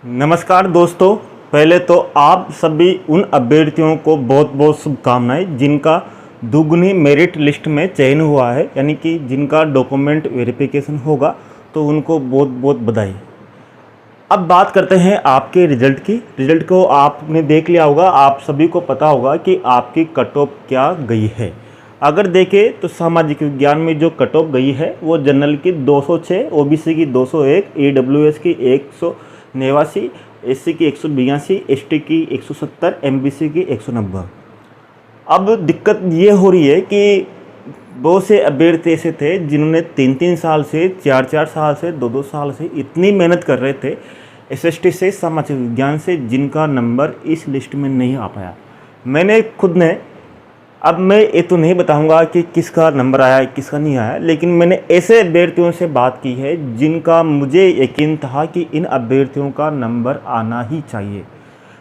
नमस्कार दोस्तों। पहले तो आप सभी उन अभ्यर्थियों को बहुत बहुत शुभकामनाएं जिनका दुगनी मेरिट लिस्ट में चयन हुआ है, यानी कि जिनका डॉक्यूमेंट वेरिफिकेशन होगा, तो उनको बहुत बहुत बधाई। अब बात करते हैं आपके रिजल्ट की। रिजल्ट को आपने देख लिया होगा, आप सभी को पता होगा कि आपकी कट ऑफ क्या गई है। अगर देखें तो सामाजिक विज्ञान में जो कट ऑफ गई है वो जनरल की 206, ओबीसी की 201, ईडब्ल्यूएस की 189, एससी की 182, एसटी की 170, एमबीसी की 190। अब दिक्कत ये हो रही है कि बहुत से अभ्यर्थी ऐसे थे जिन्होंने 3-3 साल से, 4-4 साल से, 2-2 साल से इतनी मेहनत कर रहे थे एसएसटी से, सामाजिक विज्ञान से, जिनका नंबर इस लिस्ट में नहीं आ पाया। मैंने खुद ने, अब मैं ये तो नहीं बताऊंगा कि किसका नंबर आया किसका नहीं आया, लेकिन मैंने ऐसे अभ्यर्थियों से बात की है जिनका मुझे यकीन था कि इन अभ्यर्थियों का नंबर आना ही चाहिए।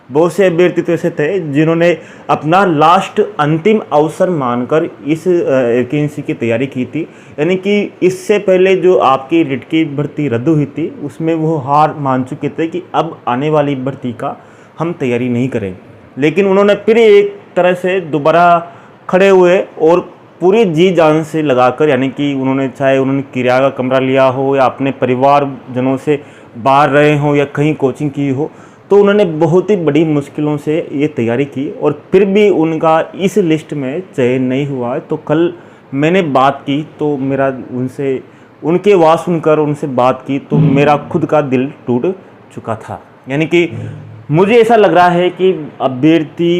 बहुत से अभ्यर्थी तो ऐसे थे जिन्होंने अपना लास्ट अंतिम अवसर मानकर इस वैकेंसी की तैयारी की थी, यानी कि इससे पहले जो आपकी रिट की भर्ती रद्द हुई थी उसमें वो हार मान चुके थे कि अब आने वाली भर्ती का हम तैयारी नहीं करें। लेकिन उन्होंने फिर एक तरह से दोबारा खड़े हुए और पूरी जी जान से लगाकर, यानी कि चाहे उन्होंने किराया का कमरा लिया हो या अपने परिवारजनों से बाहर रहे हों या कहीं कोचिंग की हो, तो उन्होंने बहुत ही बड़ी मुश्किलों से ये तैयारी की और फिर भी उनका इस लिस्ट में चयन नहीं हुआ। तो कल मैंने बात की तो मेरा उनसे, उनके आवाज़ सुनकर उनसे बात की तो मेरा खुद का दिल टूट चुका था। यानी कि मुझे ऐसा लग रहा है कि अभ्यर्थी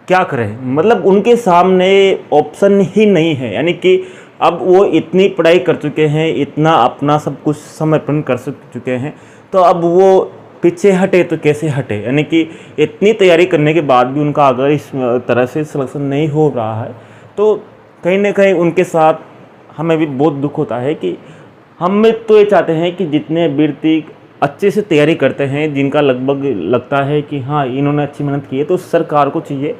क्या करें, मतलब उनके सामने ऑप्शन ही नहीं है। यानी कि अब वो इतनी पढ़ाई कर चुके हैं, इतना अपना सब कुछ समर्पण कर चुके हैं, तो अब वो पीछे हटे तो कैसे हटे। यानी कि इतनी तैयारी करने के बाद भी उनका अगर इस तरह से सिलेक्शन नहीं हो रहा है तो कहीं ना कहीं उनके साथ हमें भी बहुत दुख होता है। कि हम तो ये चाहते हैं कि जितने अभ्यर्थी अच्छे से तैयारी करते हैं, जिनका लगभग लगता है कि हाँ इन्होंने अच्छी मेहनत की है, तो सरकार को चाहिए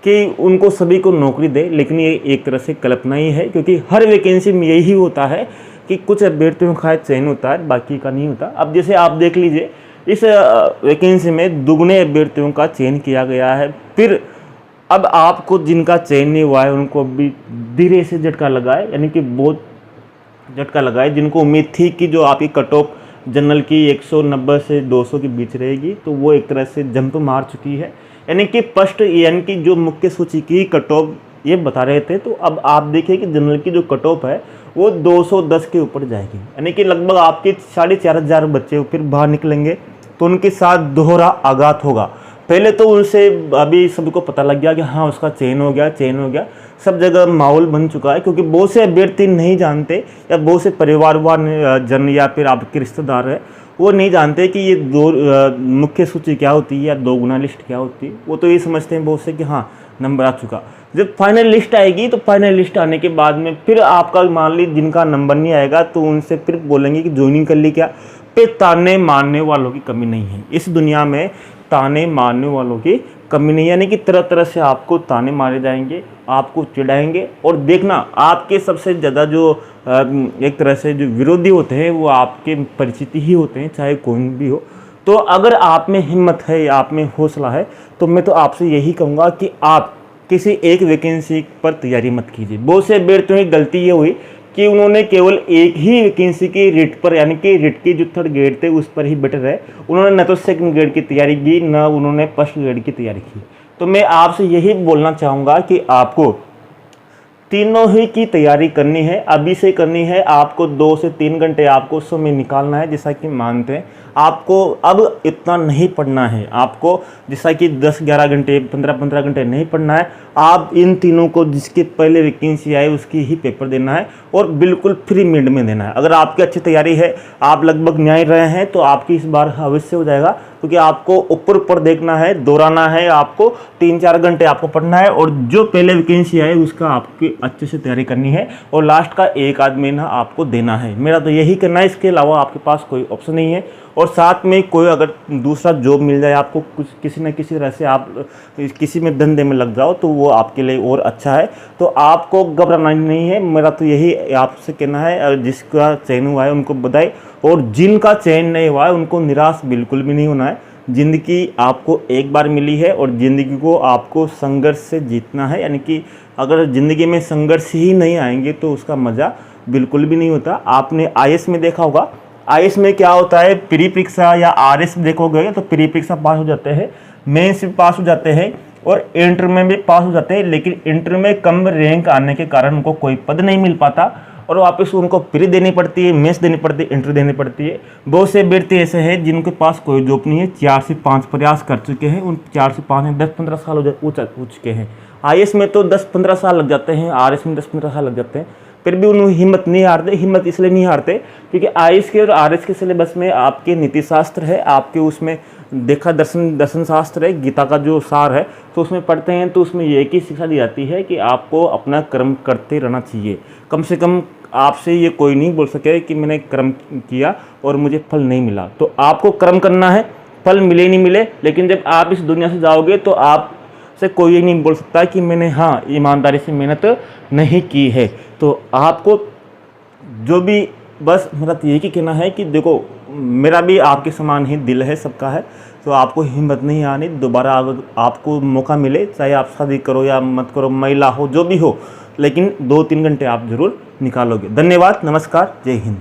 कि उनको सभी को नौकरी दे। लेकिन ये एक तरह से कल्पना ही है, क्योंकि हर वैकेंसी में यही होता है कि कुछ अभ्यर्थियों का चयन होता है, बाकी का नहीं होता। अब जैसे आप देख लीजिए, इस वैकेंसी में दुगने अभ्यर्थियों का चयन किया गया है। फिर अब आपको जिनका चयन नहीं हुआ है उनको अभी धीरे से झटका लगा है, यानी कि बहुत झटका लगा है। जिनको उम्मीद थी कि जो आपकी कट ऑफ जनरल की 190 से 200 के बीच रहेगी, तो वो एक तरह से जंप मार चुकी है। यानी कि फर्स्ट यानी कि जो मुख्य सूची की कट ऑफ ये बता रहे थे, तो अब आप देखिए कि जनरल की जो कट ऑफ है वो 210 के ऊपर जाएगी। यानी कि लगभग आपके 4,500 बच्चे फिर बाहर निकलेंगे, तो उनके साथ दोहरा आघात होगा। पहले तो उनसे अभी सबको पता लग गया कि हाँ उसका चयन हो गया, सब जगह माहौल बन चुका है, क्योंकि बहुत से अभ्यर्थी नहीं जानते, या बहुत से परिवार जन या फिर आपके रिश्तेदार है वो नहीं जानते कि ये मुख्य सूची क्या होती है या दोगुना लिस्ट क्या होती है। वो तो ये समझते हैं बहुत से कि हाँ नंबर आ चुका। जब फाइनल लिस्ट आएगी तो फाइनल लिस्ट आने के बाद में फिर आपका मान ली जिनका नंबर नहीं आएगा तो उनसे फिर बोलेंगे कि ज्वाइनिंग कर ली क्या। पे ताने मारने वालों की कमी नहीं है इस दुनिया में, ताने मारने वालों की कमी नहीं है। यानी कि तरह तरह से आपको ताने मारे जाएंगे, आपको चिढ़ाएंगे, और देखना आपके सबसे ज़्यादा जो एक तरह से जो विरोधी होते हैं वो आपके परिचित ही होते हैं, चाहे कोई भी हो। तो अगर आप में हिम्मत है, आप में हौसला है, तो मैं तो आपसे यही कहूँगा कि आप किसी एक वैकेंसी पर तैयारी मत कीजिए। बहुत से अभ्यर्थियों की गलती ये हुई कि उन्होंने केवल एक ही वैकेंसी की रिट पर, यानी कि रिट की जो थर्ड ग्रेड थे उस पर ही बेटर है। उन्होंने न तो सेकंड ग्रेड की तैयारी की, न उन्होंने फर्स्ट ग्रेड की तैयारी की। तो मैं आपसे यही बोलना चाहूँगा कि आपको तीनों ही की तैयारी करनी है, अभी से करनी है। आपको 2 से 3 घंटे आपको समय निकालना है, जैसा कि मानते हैं। आपको अब इतना नहीं पढ़ना है, आपको जैसा कि 10-11 घंटे, 15-15 घंटे नहीं पढ़ना है। आप इन तीनों को जिसके पहले वैकेंसी आए उसकी ही पेपर देना है, और बिल्कुल फ्री मिनट में देना है। अगर आपकी अच्छी तैयारी है, आप लगभग न्याय रहे हैं, तो आपकी इस बार अवश्य हो जाएगा, क्योंकि आपको ऊपर ऊपर देखना है, दोहराना है, आपको 3-4 घंटे आपको पढ़ना है, और जो पहले वैकेंसी आए उसका आपकी अच्छे से तैयारी करनी है, और लास्ट का 1 आध महीना आपको देना है। मेरा तो यही करना है, इसके अलावा आपके पास कोई ऑप्शन नहीं है। और साथ में कोई अगर दूसरा जॉब मिल जाए आपको, कुछ किसी न किसी तरह से आप किसी में धंधे में लग जाओ तो वो आपके लिए और अच्छा है। तो आपको घबराना नहीं है, मेरा तो यही आपसे कहना है। जिसका चयन हुआ है उनको बधाई, और जिनका चयन नहीं हुआ है उनको निराश बिल्कुल भी नहीं होना है। ज़िंदगी आपको एक बार मिली है और ज़िंदगी को आपको संघर्ष से जीतना है। यानी कि अगर ज़िंदगी में संघर्ष ही नहीं आएंगे तो उसका मज़ा बिल्कुल भी नहीं होता। आपने आईएएस में देखा होगा, आईएएस में क्या होता है, प्री परीक्षा या आरएस देखोगे तो प्री परीक्षा पास हो जाते हैं, मेंस में पास हो जाते हैं और इंटर में भी पास हो जाते हैं। लेकिन इंटर में कम रैंक आने के कारण उनको कोई पद नहीं मिल पाता और वापस उनको प्री देनी पड़ती है, मेंस देनी पड़ती है, इंटर देनी पड़ती है। बहुत से अभ्यर्थी ऐसे हैं जिनके पास कोई जॉब नहीं है, 4 से 5 प्रयास कर चुके हैं, उन 4 से 5 में 10-15 साल हो चुके हैं। आईएएस में तो 10-15 साल लग जाते हैं, आरएस में 10-15 साल लग जाते हैं, फिर भी उन्हें हिम्मत नहीं हारते। हिम्मत इसलिए नहीं हारते क्योंकि आईएएस के और आरएस के सिलेबस में आपके नीति शास्त्र है, आपके उसमें देखा दर्शन शास्त्र है, गीता का जो सार है, तो उसमें पढ़ते हैं तो उसमें ये एक ही शिक्षा दी जाती है कि आपको अपना कर्म करते रहना चाहिए। कम से कम आपसे ये कोई नहीं बोल सके कि मैंने कर्म किया और मुझे फल नहीं मिला। तो आपको कर्म करना है, फल मिले नहीं मिले, लेकिन जब आप इस दुनिया से जाओगे तो आप से कोई ये नहीं बोल सकता कि मैंने हाँ ईमानदारी से मेहनत नहीं की है। तो आपको जो भी बस मेरा तो यही कहना है कि देखो, मेरा भी आपके समान ही दिल है, सबका है, तो आपको हिम्मत नहीं आनी। दोबारा अगर आपको मौका मिले, चाहे आप शादी करो या मत करो, महिला हो जो भी हो, लेकिन 2-3 घंटे आप ज़रूर निकालोगे। धन्यवाद, नमस्कार, जय हिंद।